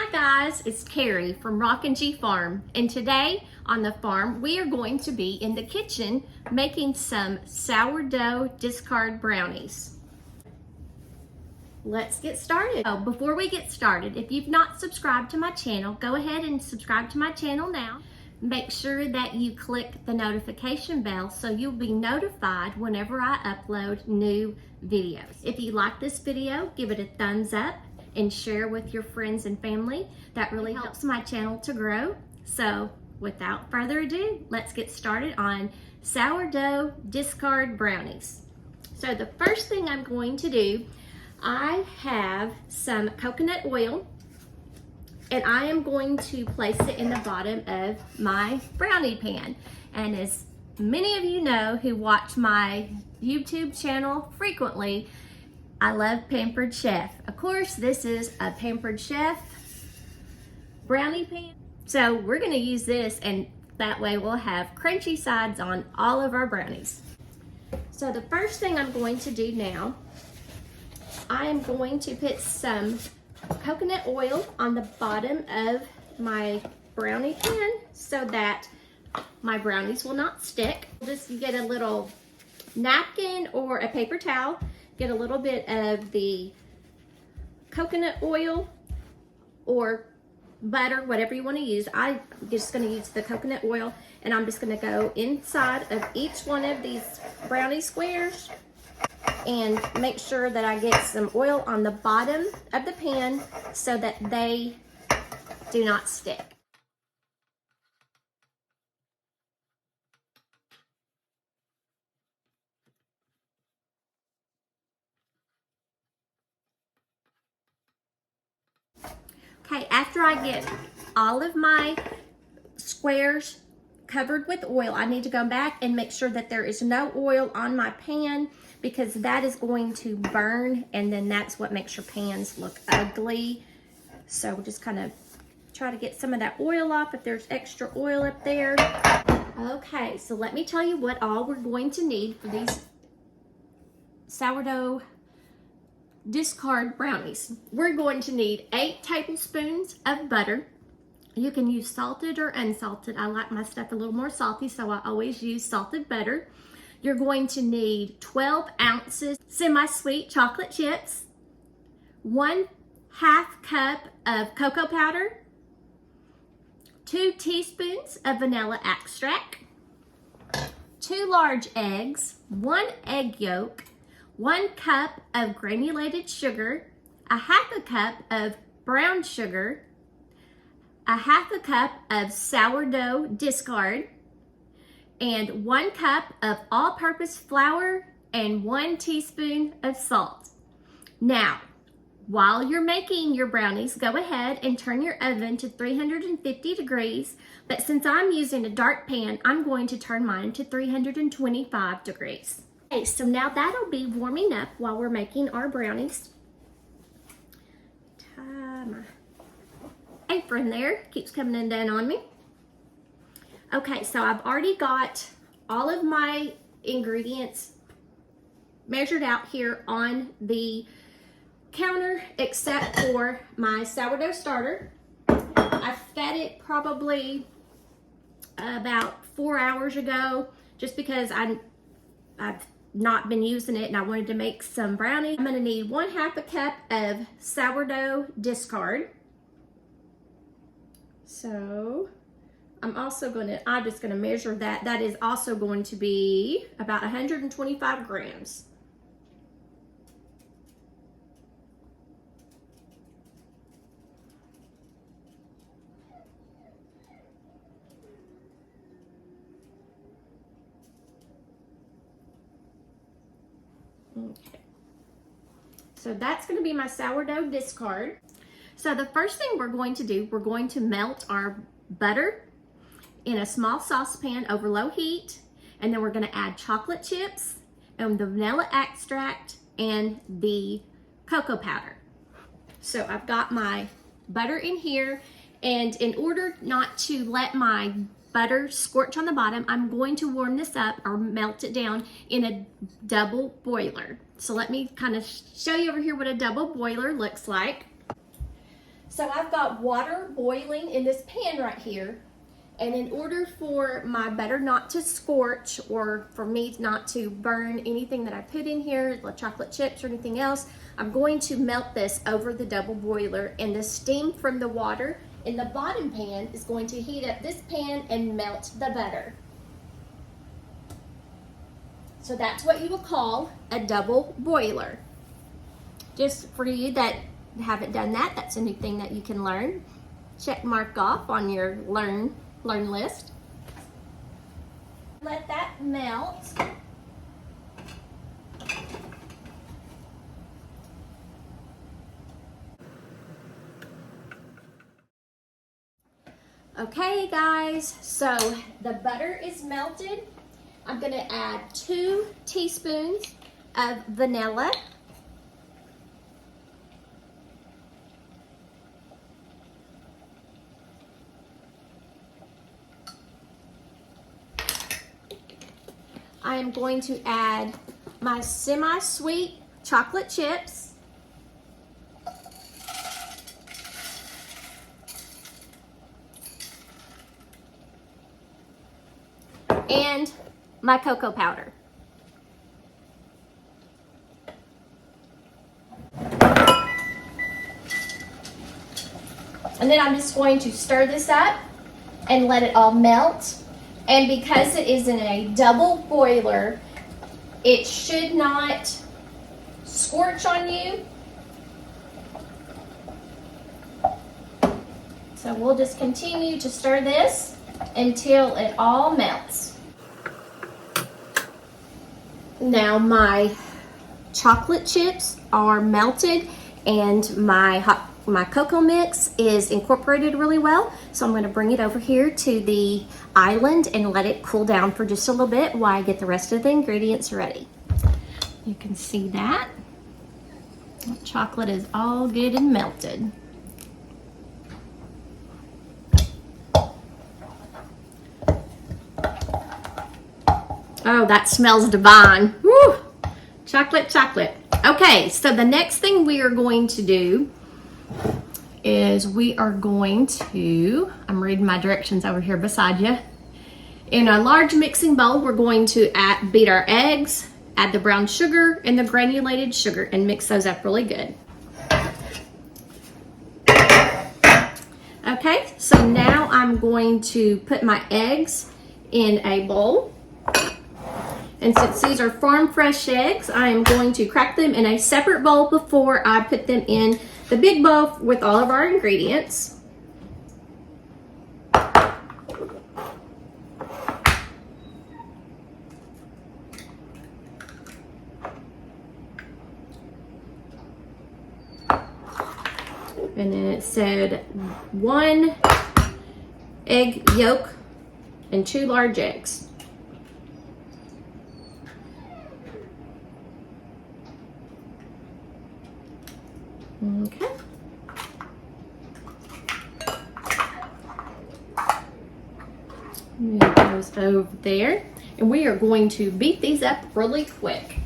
Hi guys, it's Carrie from Rockin' Farm, and today on the farm we are going to be in the kitchen making some sourdough discard brownies. Let's get started. Oh, before we get started, if you've not subscribed to my channel, go ahead and subscribe to my channel now. Make sure that you click the notification bell so you'll be notified whenever I upload new videos. If you like this video, give it a thumbs up and share with your friends and family. That really helps my channel to grow. So without further ado, let's get started on sourdough discard brownies. So the first thing I'm going to do, I have some coconut oil and I am going to place it in the bottom of my brownie pan. And as many of you know who watch my YouTube channel frequently, I love Pampered Chef. Of course, this is a Pampered Chef brownie pan. So we're gonna use this, and that way we'll have crunchy sides on all of our brownies. So the first thing I'm going to do now, I am going to put some coconut oil on the bottom of my brownie pan so that my brownies will not stick. Just get a little napkin or a paper towel, get a little bit of the coconut oil or butter, whatever you want to use. I'm just going to use the coconut oil, and I'm just going to go inside of each one of these brownie squares and make sure that I get some oil on the bottom of the pan so that they do not stick. Okay, after I get all of my squares covered with oil, I need to go back and make sure that there is no oil on my pan, because that is going to burn, and then that's what makes your pans look ugly. So we'll just kind of try to get some of that oil off if there's extra oil up there. Okay, so let me tell you what all we're going to need for these sourdough discard brownies. We're going to need 8 tablespoons of butter. You can use salted or unsalted. I like my stuff a little more salty, so I always use salted butter. You're going to need 12 ounces semi-sweet chocolate chips, 1/2 cup of cocoa powder, 2 teaspoons of vanilla extract, 2 large eggs, 1 egg yolk, 1 cup of granulated sugar, 1/2 cup of brown sugar, 1/2 cup of sourdough discard, and 1 cup of all-purpose flour, and 1 teaspoon of salt. Now, while you're making your brownies, go ahead and turn your oven to 350 degrees, but since I'm using a dark pan, I'm going to turn mine to 325 degrees. Okay, so now that'll be warming up while we're making our brownies. Tie my apron there, keeps coming undone on me. Okay, so I've already got all of my ingredients measured out here on the counter, except for my sourdough starter. I fed it probably about 4 hours ago, just because I've not been using it and I wanted to make some brownies. I'm going to need 1/2 cup of sourdough discard. So I'm just going to measure that. That is also going to be about 125 grams. Okay, so that's going to be my sourdough discard. So the first thing we're going to do, we're going to melt our butter in a small saucepan over low heat, and then we're going to add chocolate chips and the vanilla extract and the cocoa powder. So I've got my butter in here, and in order not to let my butter scorch on the bottom, I'm going to warm this up or melt it down in a double boiler. So let me kind of show you over here what a double boiler looks like. So I've got water boiling in this pan right here. And in order for my butter not to scorch or for me not to burn anything that I put in here, the chocolate chips or anything else, I'm going to melt this over the double boiler, and the steam from the water in the bottom pan is going to heat up this pan and melt the butter. So that's what you will call a double boiler. Just for you that haven't done that, that's a new thing that you can learn. Check mark off on your learn list. Let that melt. Okay guys, so the butter is melted. I'm going to add 2 teaspoons of vanilla. I am going to add my semi-sweet chocolate chips. And my cocoa powder. And then I'm just going to stir this up and let it all melt. And because it is in a double boiler, it should not scorch on you. So we'll just continue to stir this until it all melts. Now my chocolate chips are melted and my cocoa mix is incorporated really well. So I'm going to bring it over here to the island and let it cool down for just a little bit while I get the rest of the ingredients ready. You can see that. The chocolate is all good and melted. Oh, that smells divine. Woo! Chocolate, chocolate. Okay, so the next thing we are going to do is we are going to, I'm reading my directions over here beside you. In a large mixing bowl, we're going to beat our eggs, add the brown sugar and the granulated sugar, and mix those up really good. Okay, so now I'm going to put my eggs in a bowl. And since these are farm fresh eggs, I am going to crack them in a separate bowl before I put them in the big bowl with all of our ingredients. And then it said 1 egg yolk and 2 large eggs. Okay. Move those over there. And we are going to beat these up really quick.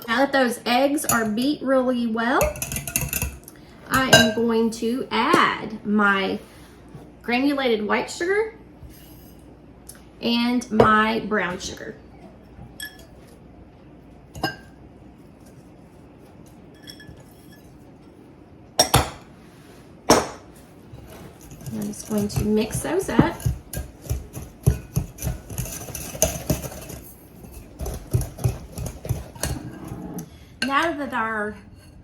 Now that those eggs are beat really well, I am going to add my granulated white sugar and my brown sugar. I'm just going to mix those up. Now that our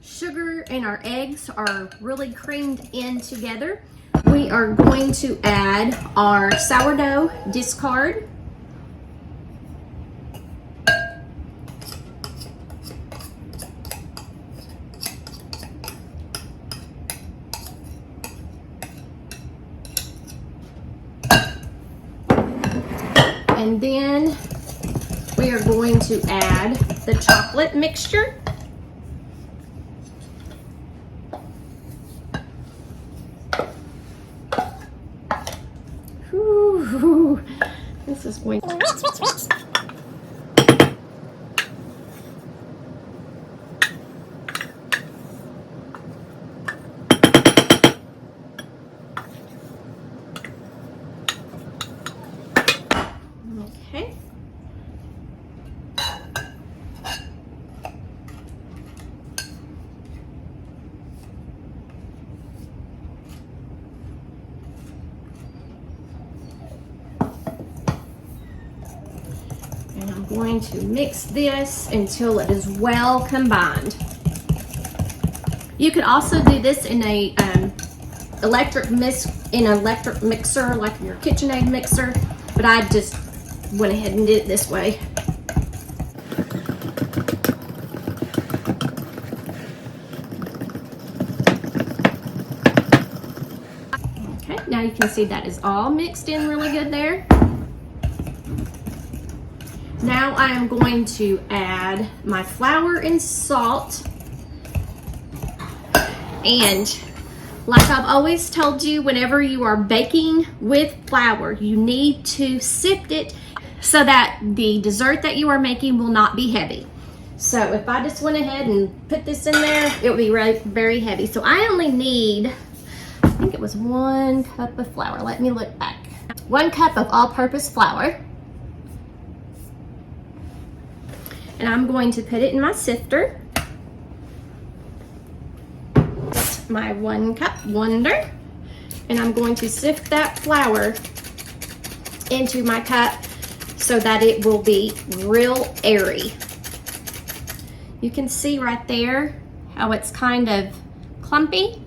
sugar and our eggs are really creamed in together, we are going to add our sourdough discard. And then we are going to add the chocolate mixture. Whew, this is going to... going to mix this until it is well combined. You could also do this in a electric mixer, like your KitchenAid mixer, but I just went ahead and did it this way. Okay, now you can see that is all mixed in really good there. Now I am going to add my flour and salt. And like I've always told you, whenever you are baking with flour, you need to sift it so that the dessert that you are making will not be heavy. So if I just went ahead and put this in there, it would be really very heavy. So I only need, I think it was 1 cup of flour. Let me look back. 1 cup of all-purpose flour. And I'm going to put it in my sifter. My 1 cup wonder, and I'm going to sift that flour into my cup so that it will be real airy. You can see right there how it's kind of clumpy,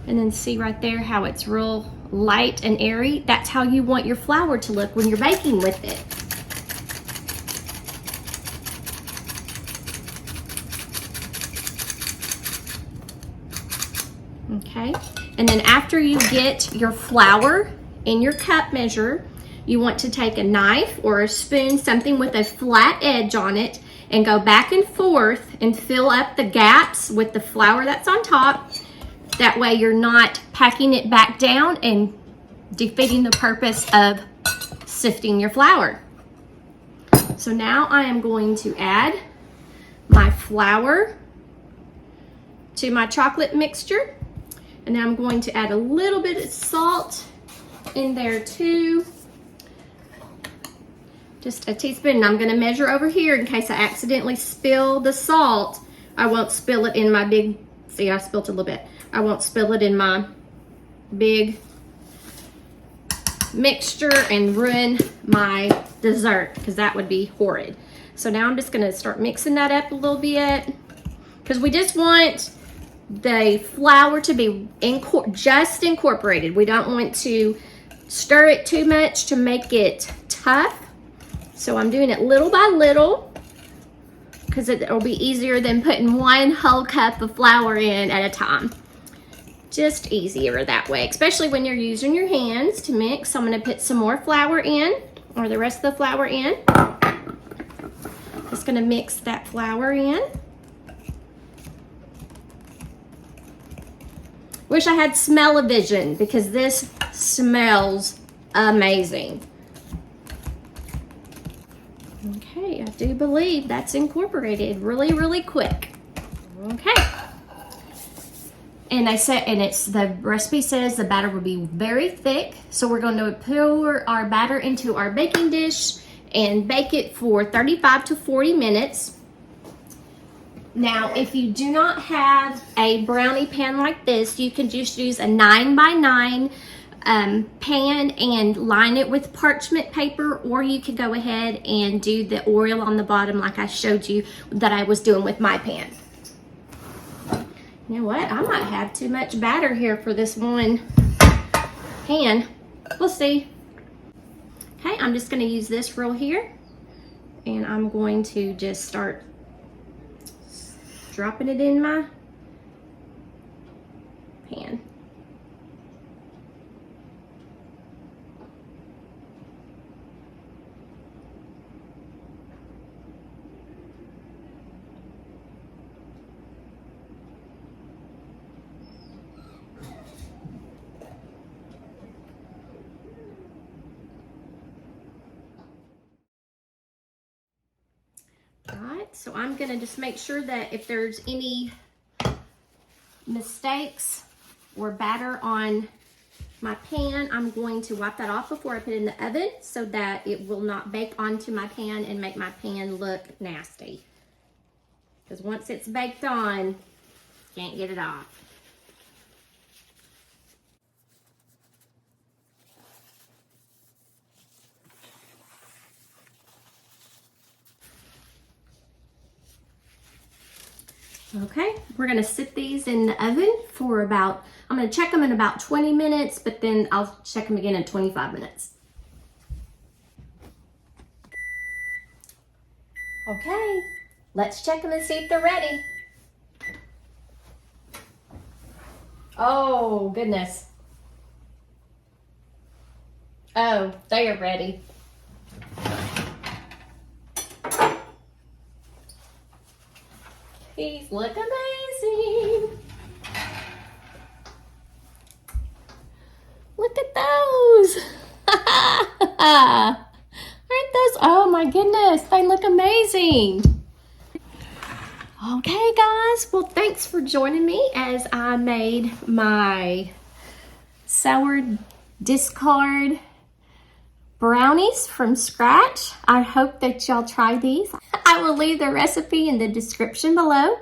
and then see right there how it's real light and airy. That's how you want your flour to look when you're baking with it. Okay, and then after you get your flour in your cup measure, you want to take a knife or a spoon, something with a flat edge on it, and go back and forth and fill up the gaps with the flour that's on top. That way you're not packing it back down and defeating the purpose of sifting your flour. So now I am going to add my flour to my chocolate mixture. And now I'm going to add a little bit of salt in there too. Just a teaspoon. And I'm going to measure over here in case I accidentally spill the salt. I won't spill it in my big, see, I spilled a little bit. I won't spill it in my big mixture and ruin my dessert, because that would be horrid. So now I'm just going to start mixing that up a little bit, because we just want the flour to be just incorporated. We don't want to stir it too much to make it tough. So I'm doing it little by little, because it'll be easier than putting 1 whole cup of flour in at a time. Just easier that way, especially when you're using your hands to mix. So I'm going to put some more flour in, or the rest of the flour in. Just going to mix that flour in. Wish I had smell-o-vision, because this smells amazing. Okay, I do believe that's incorporated really, really quick. Okay. And the recipe says the batter will be very thick. So we're going to pour our batter into our baking dish and bake it for 35 to 40 minutes. Now, if you do not have a brownie pan like this, you can just use a 9x9 pan and line it with parchment paper, or you could go ahead and do the oil on the bottom like I showed you that I was doing with my pan. You know what? I might have too much batter here for this one pan. We'll see. Okay, I'm just going to use this roll here, and I'm going to just start dropping it in my pan. Alright, so I'm going to just make sure that if there's any mistakes or batter on my pan, I'm going to wipe that off before I put it in the oven so that it will not bake onto my pan and make my pan look nasty. Because once it's baked on, can't get it off. Okay, we're gonna sit these in the oven for about, I'm gonna check them in about 20 minutes, but then I'll check them again in 25 minutes. Okay, let's check them and see if they're ready. Oh, goodness. Oh, they are ready. These look amazing. Look at those. Aren't those? Oh my goodness, they look amazing. Okay guys, well thanks for joining me as I made my sour discard brownies from scratch. I hope that y'all try these. I will leave the recipe in the description below.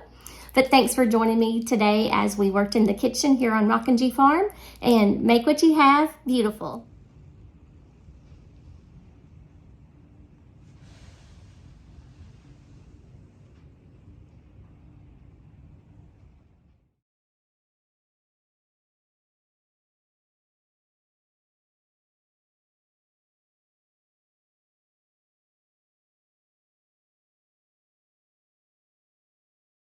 But thanks for joining me today as we worked in the kitchen here on Rockin' Farm, and make what you have beautiful.